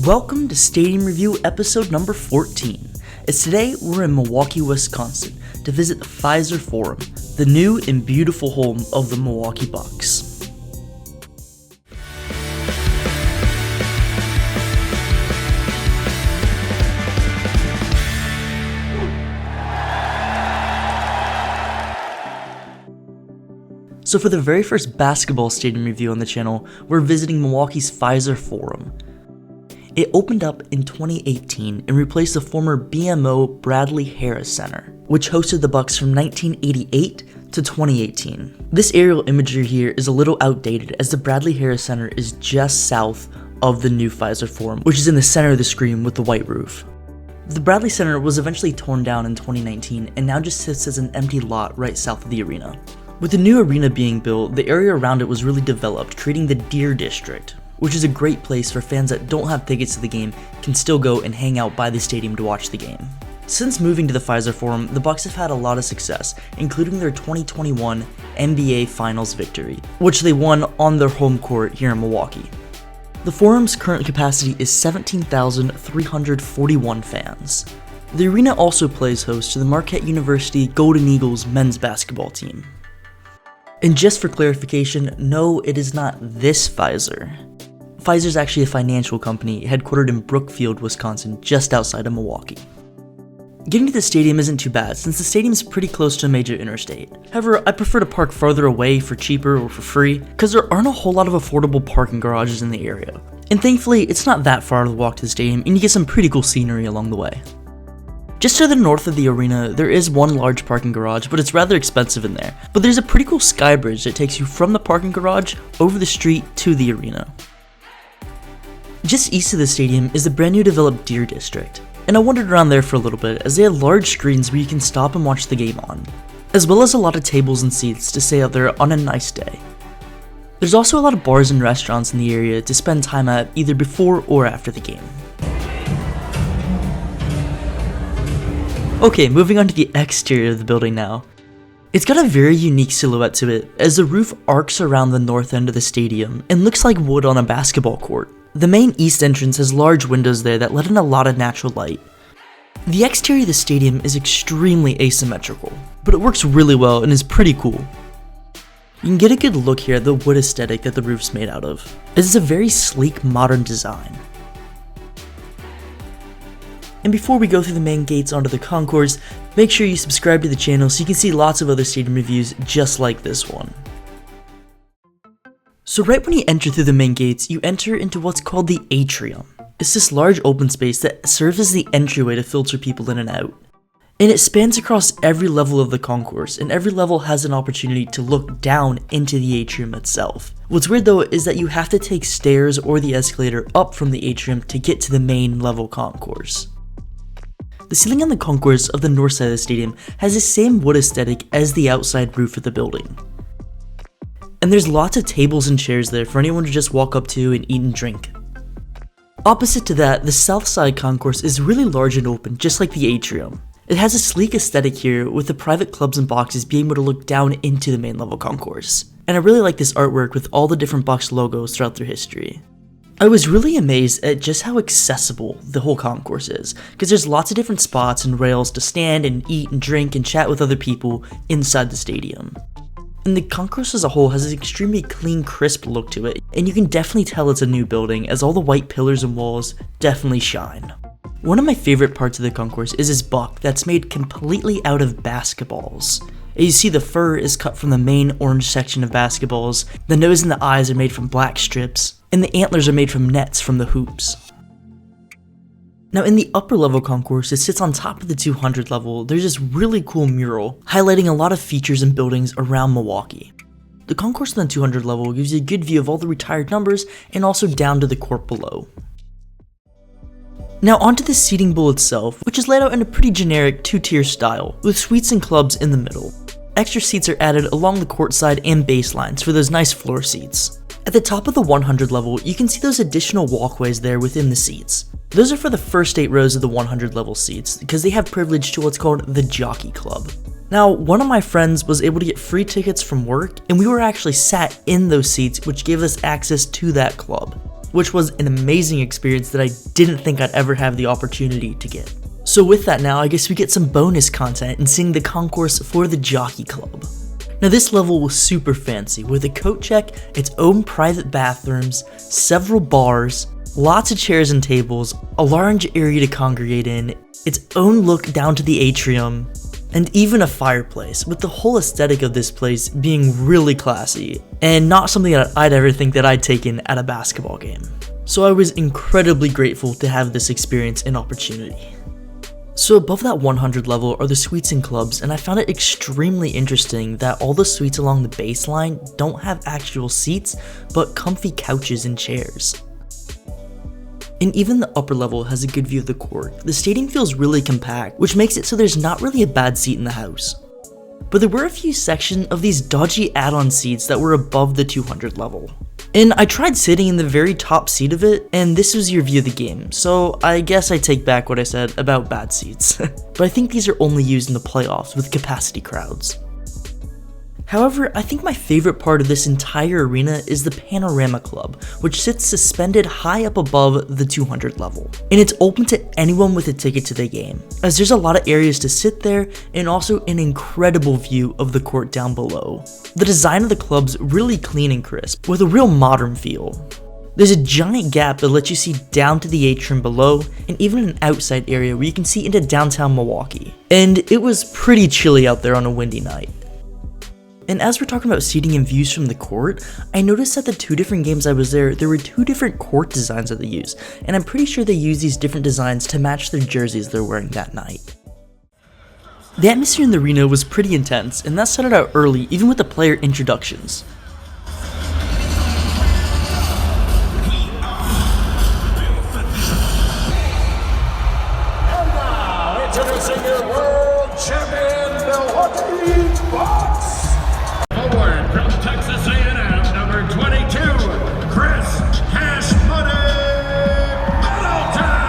Welcome to Stadium Review episode number 14. As today we're in Milwaukee, Wisconsin to visit the Fiserv Forum, the new and beautiful home of the Milwaukee Bucks. So for the very first basketball stadium review on the channel, we're visiting Milwaukee's Fiserv Forum. It opened up in 2018 and replaced the former BMO Bradley Harris Center, which hosted the Bucks from 1988 to 2018. This aerial imagery here is a little outdated as the Bradley Harris Center is just south of the new Fiserv Forum, which is in the center of the screen with the white roof. The Bradley Center was eventually torn down in 2019 and now just sits as an empty lot right south of the arena. With the new arena being built, the area around it was really developed, creating the Deer District, which is a great place for fans that don't have tickets to the game can still go and hang out by the stadium to watch the game. Since moving to the Fiserv Forum, the Bucks have had a lot of success, including their 2021 NBA Finals victory, which they won on their home court here in Milwaukee. The Forum's current capacity is 17,341 fans. The arena also plays host to the Marquette University Golden Eagles men's basketball team. And just for clarification, no, it is not this Fiserv. Fiserv is actually a financial company headquartered in Brookfield, Wisconsin, just outside of Milwaukee. Getting to the stadium isn't too bad since the stadium is pretty close to a major interstate. However, I prefer to park farther away for cheaper or for free because there aren't a whole lot of affordable parking garages in the area. And thankfully, it's not that far to walk to the stadium and you get some pretty cool scenery along the way. Just to the north of the arena, there is one large parking garage, but it's rather expensive in there. But there's a pretty cool sky bridge that takes you from the parking garage over the street to the arena. Just east of the stadium is the brand new developed Deer District, and I wandered around there for a little bit as they have large screens where you can stop and watch the game on, as well as a lot of tables and seats to stay out there on a nice day. There's also a lot of bars and restaurants in the area to spend time at either before or after the game. Okay, moving on to the exterior of the building now. It's got a very unique silhouette to it, as the roof arcs around the north end of the stadium and looks like wood on a basketball court. The main east entrance has large windows there that let in a lot of natural light. The exterior of the stadium is extremely asymmetrical, but it works really well and is pretty cool. You can get a good look here at the wood aesthetic that the roof's made out of, as it's a very sleek modern design. And before we go through the main gates onto the concourse, make sure you subscribe to the channel so you can see lots of other stadium reviews just like this one. So right when you enter through the main gates, you enter into what's called the atrium. It's this large open space that serves as the entryway to filter people in and out. And it spans across every level of the concourse, and every level has an opportunity to look down into the atrium itself. What's weird though is that you have to take stairs or the escalator up from the atrium to get to the main level concourse. The ceiling on the concourse of the north side of the stadium has the same wood aesthetic as the outside roof of the building. And there's lots of tables and chairs there for anyone to just walk up to and eat and drink. Opposite to that, the south side concourse is really large and open, just like the atrium. It has a sleek aesthetic here, with the private clubs and boxes being able to look down into the main level concourse. And I really like this artwork with all the different Bucks logos throughout their history. I was really amazed at just how accessible the whole concourse is, because there's lots of different spots and rails to stand and eat and drink and chat with other people inside the stadium. And the concourse as a whole has an extremely clean, crisp look to it, and you can definitely tell it's a new building as all the white pillars and walls definitely shine. One of my favorite parts of the concourse is this buck that's made completely out of basketballs. As you see, the fur is cut from the main orange section of basketballs, the nose and the eyes are made from black strips, and the antlers are made from nets from the hoops. Now in the upper level concourse that sits on top of the 200 level, there's this really cool mural highlighting a lot of features and buildings around Milwaukee. The concourse on the 200 level gives you a good view of all the retired numbers and also down to the court below. Now onto the seating bowl itself, which is laid out in a pretty generic two-tier style, with suites and clubs in the middle. Extra seats are added along the court side and baselines for those nice floor seats. At the top of the 100 level, you can see those additional walkways there within the seats. Those are for the first 8 rows of the 100 level seats, because they have privilege to what's called the Jockey Club. Now, one of my friends was able to get free tickets from work, and we were actually sat in those seats, which gave us access to that club. which was an amazing experience that I didn't think I'd ever have the opportunity to get. So with that now, I guess we get some bonus content in seeing the concourse for the Jockey Club. Now this level was super fancy, with a coat check, its own private bathrooms, several bars, lots of chairs and tables, a large area to congregate in, its own look down to the atrium, and even a fireplace, with the whole aesthetic of this place being really classy, and not something that I'd ever think that I'd taken at a basketball game. So I was incredibly grateful to have this experience and opportunity. So above that 100 level are the suites and clubs, and I found it extremely interesting that all the suites along the baseline don't have actual seats, but comfy couches and chairs. And even the upper level has a good view of the court. The stadium feels really compact, which makes it so there's not really a bad seat in the house. But there were a few sections of these dodgy add-on seats that were above the 200 level. And I tried sitting in the very top seat of it, and this was your view of the game, so I guess I take back what I said about bad seats. But I think these are only used in the playoffs with capacity crowds. However, I think my favorite part of this entire arena is the Panorama Club, which sits suspended high up above the 200 level. And it's open to anyone with a ticket to the game, as there's a lot of areas to sit there and also an incredible view of the court down below. The design of the club's really clean and crisp, with a real modern feel. There's a giant gap that lets you see down to the atrium below, and even an outside area where you can see into downtown Milwaukee. And it was pretty chilly out there on a windy night. And as we're talking about seating and views from the court, I noticed that the 2 different games I was there were 2 different court designs that they used, and I'm pretty sure they used these different designs to match their jerseys they're wearing that night. The atmosphere in the arena was pretty intense, and that started out early, even with the player introductions. And now, introducing your world champion, Milwaukee Bucks! Forward from Texas A&M, number 22, Chris Cash Money Middleton!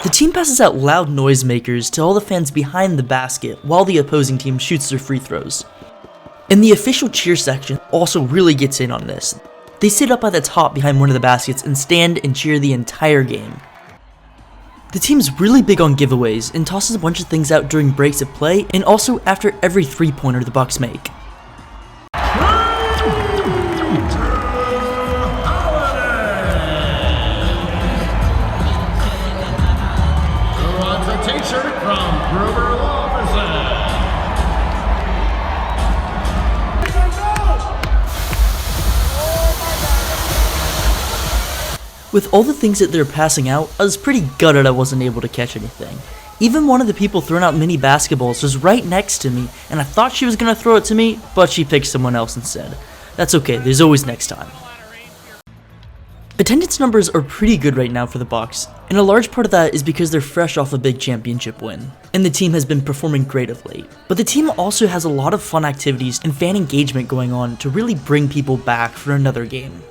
The team passes out loud noisemakers to all the fans behind the basket while the opposing team shoots their free throws. And the official cheer section also really gets in on this. They sit up at the top behind one of the baskets and stand and cheer the entire game. The team's really big on giveaways and tosses a bunch of things out during breaks of play and also after every 3-pointer the Bucks make. With all the things that they're passing out, I was pretty gutted I wasn't able to catch anything. Even one of the people throwing out mini basketballs was right next to me, and I thought she was going to throw it to me, but she picked someone else instead. That's okay, there's always next time. Attendance numbers are pretty good right now for the Bucks, and a large part of that is because they're fresh off a big championship win, and the team has been performing great of late. But the team also has a lot of fun activities and fan engagement going on to really bring people back for another game.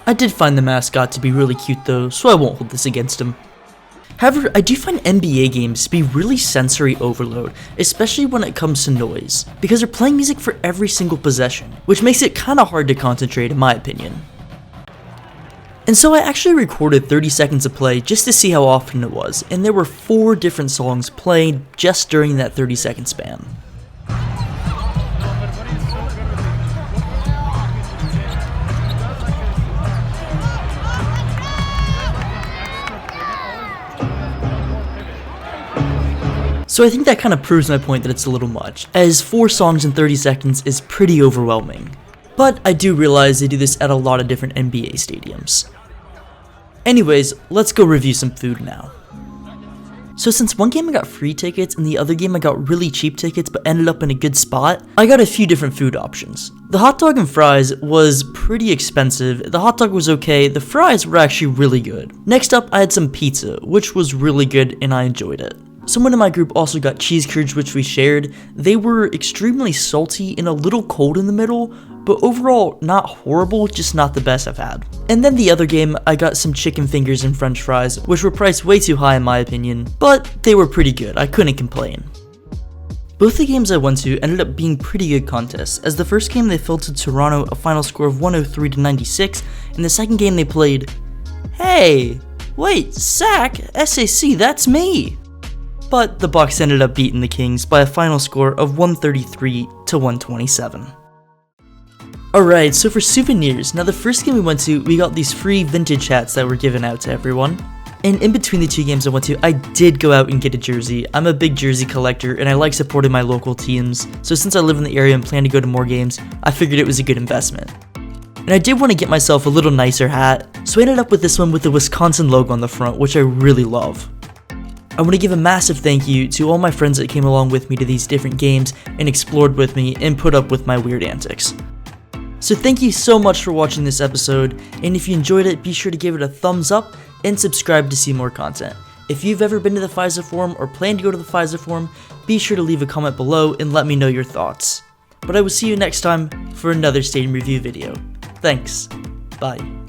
I did find the mascot to be really cute though, so I won't hold this against him. However, I do find NBA games to be really sensory overload, especially when it comes to noise, because they're playing music for every single possession, which makes it kinda hard to concentrate in my opinion. And so I actually recorded 30 seconds of play just to see how often it was, and there were 4 different songs played just during that 30-second span. So I think that kind of proves my point that it's a little much, as 4 songs in 30 seconds is pretty overwhelming. But I do realize they do this at a lot of different NBA stadiums. Anyways, let's go review some food now. So since one game I got free tickets and the other game I got really cheap tickets but ended up in a good spot, I got a few different food options. The hot dog and fries was pretty expensive, the hot dog was okay, the fries were actually really good. Next up I had some pizza, which was really good and I enjoyed it. Someone in my group also got cheese curds, which we shared. They were extremely salty and a little cold in the middle, but overall not horrible, just not the best I've had. And then the other game, I got some chicken fingers and french fries, which were priced way too high in my opinion, but they were pretty good, I couldn't complain. Both the games I went to ended up being pretty good contests, as the first game they fell to Toronto a final score of 103-96, and the second game they played, hey, wait, Sack, SAC, that's me! But the Bucks ended up beating the Kings by a final score of 133-127. Alright, so for souvenirs, now the first game we went to, we got these free vintage hats that were given out to everyone. And in between the two games I went to, I did go out and get a jersey. I'm a big jersey collector and I like supporting my local teams, so since I live in the area and plan to go to more games, I figured it was a good investment. And I did want to get myself a little nicer hat, so I ended up with this one with the Wisconsin logo on the front, which I really love. I want to give a massive thank you to all my friends that came along with me to these different games and explored with me and put up with my weird antics. So thank you so much for watching this episode, and if you enjoyed it, be sure to give it a thumbs up and subscribe to see more content. If you've ever been to the Fiserv forum or plan to go to the Fiserv forum, be sure to leave a comment below and let me know your thoughts. But I will see you next time for another stadium review video. Thanks. Bye.